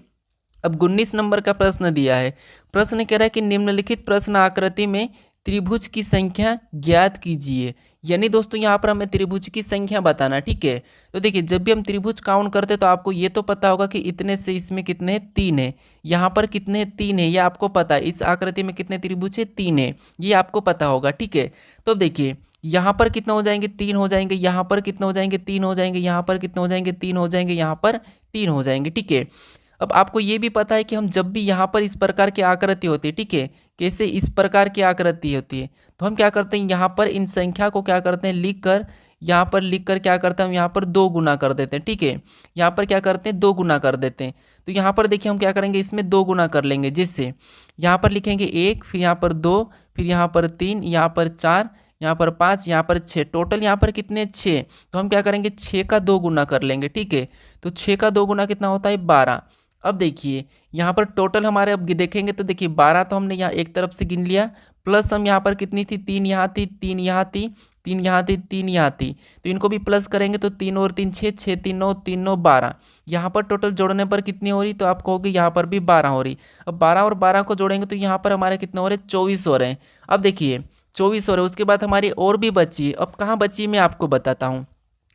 अब 19 नंबर का प्रश्न दिया है। प्रश्न कह रहा है कि निम्नलिखित प्रश्न आकृति में त्रिभुज की संख्या ज्ञात कीजिए। यानी दोस्तों यहाँ पर हमें त्रिभुज की संख्या बताना। ठीक है, तो देखिए जब भी हम त्रिभुज काउंट करते हैं तो आपको ये तो पता होगा कि इतने से इसमें कितने हैं 3 है, यहाँ पर कितने 3 है ये आपको पता है, इस आकृति में कितने त्रिभुज है 3 है, ये आपको पता होगा। ठीक है, तो देखिए यहाँ पर कितना हो जाएंगे 3 हो जाएंगे, यहाँ पर कितना हो जाएंगे 3 हो जाएंगे, यहाँ पर कितना हो जाएंगे 3 हो जाएंगे, यहाँ पर 3 हो जाएंगे। ठीक है, अब आपको ये भी पता है कि हम जब भी यहाँ पर इस प्रकार की आकृति होती है, ठीक है, कैसे इस प्रकार की आकृति होती है, तो हम क्या करते हैं यहाँ पर इन संख्या को क्या करते हैं लिख कर, यहाँ पर लिख कर क्या करते हैं हम यहाँ पर 2 गुना कर देते हैं। ठीक है, यहाँ पर क्या करते हैं 2 गुना कर देते हैं, तो यहाँ पर देखिए हम क्या करेंगे इसमें 2 गुना कर लेंगे, जिससे यहाँ पर लिखेंगे 1, फिर यहाँ पर 2, फिर यहाँ पर 3, यहाँ पर 4, यहाँ पर 5, यहाँ पर 6, टोटल यहाँ पर कितने 6, तो हम क्या करेंगे 6 का 2 गुना कर लेंगे। ठीक है, तो 6 का 2 गुना कितना होता है 12। अब देखिए यहाँ पर टोटल हमारे अब देखेंगे तो देखिए 12 तो हमने यहाँ एक तरफ से गिन लिया, प्लस हम यहाँ पर कितनी थी 3 यहाँ थी, 3 यहाँ थी, 3 यहाँ थी, 3 यहाँ थी, तो इनको भी प्लस करेंगे तो 3 और 3 6, 6 3 9, 3 9 12, यहाँ पर टोटल जोड़ने पर कितनी हो रही, तो आप कहोगे यहाँ पर भी 12 हो रही। अब 12 और 12 को जोड़ेंगे तो यहाँ पर हमारे कितने हो रहे 24 हो रहे हैं। अब देखिए 24 हो रहे, उसके बाद हमारी और भी बची है। अब कहाँ बची है मैं आपको बताता हूँ।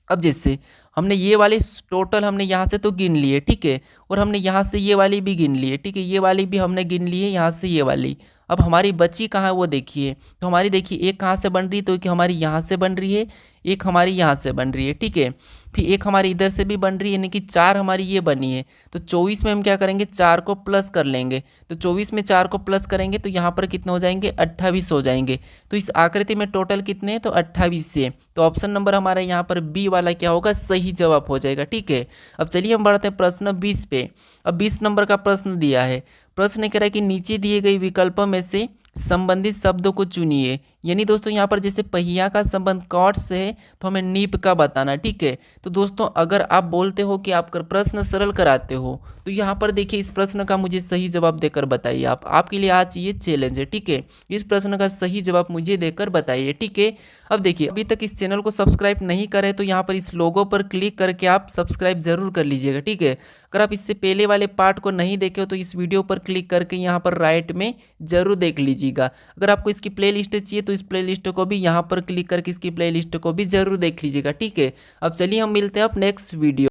अब जैसे हमने ये वाली टोटल हमने यहाँ से तो गिन लिए, ठीक है, और हमने यहाँ से ये वाली भी गिन ली है, ठीक है, ये वाली भी हमने गिन ली है, यहाँ से ये वाली। अब हमारी बची कहाँ है वो देखिए, तो हमारी देखिए एक कहाँ से बन रही है, तो एक हमारी यहाँ से बन रही है, एक हमारी यहाँ से बन रही है। ठीक है, फिर एक हमारी इधर से भी बन रही है, यानी कि 4 हमारी ये बनी है। तो 24 में हम क्या करेंगे 4 को प्लस कर लेंगे, तो 24 में 4 को प्लस करेंगे तो यहाँ पर कितने हो जाएंगे 28 हो जाएंगे। तो इस आकृति में टोटल कितने हैं, तो 28 से, तो ऑप्शन नंबर हमारा यहाँ पर बी वाला क्या होगा सही जवाब हो जाएगा। ठीक है, अब चलिए हम बढ़ते हैं प्रश्न 20 पे। अब 20 नंबर का प्रश्न दिया है। प्रश्न कह रहा है कि नीचे दिए गए विकल्पों में से संबंधित शब्दों को चुनिए। यानी दोस्तों यहाँ पर जैसे पहिया का संबंध कॉर्ड से है तो हमें नीब का बताना। ठीक है, तो दोस्तों अगर आप बोलते हो कि आप प्रश्न सरल कराते हो तो यहाँ पर देखिए इस प्रश्न का मुझे सही जवाब देकर बताइए। आप आपके लिए आज ये चैलेंज है। ठीक है, इस प्रश्न का सही जवाब मुझे देकर बताइए। ठीक है, अब देखिए अभी तक इस चैनल को सब्सक्राइब नहीं करें तो यहाँ पर इस लोगो पर क्लिक करके आप सब्सक्राइब जरूर कर लीजिएगा। ठीक है, अगर आप इससे पहले वाले पार्ट को नहीं देखे हो तो इस वीडियो पर क्लिक करके यहाँ पर राइट में जरूर देख लीजिएगा। अगर आपको इसकी प्लेलिस्ट चाहिए तो इस प्लेलिस्ट को भी यहाँ पर क्लिक करके इसकी प्लेलिस्ट को भी जरूर देख लीजिएगा। ठीक है, अब चलिए हम मिलते हैं अब नेक्स्ट वीडियो।